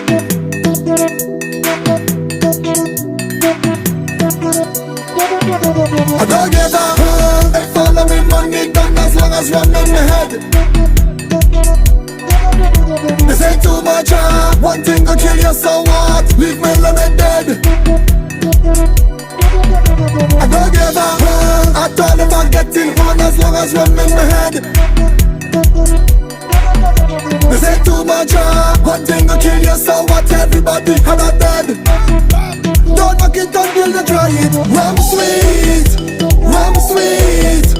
I don't give a hey, follow me money done as long as one in the head. This ain't too much, one thing will kill you, so what? Leave me alone dead. I don't give a at all if I get in one as long as one in the head. This ain't too much, one thing will kill you, so what? Everybody have a dead. Don't knock it until you try it. Rum sweet, rum sweet.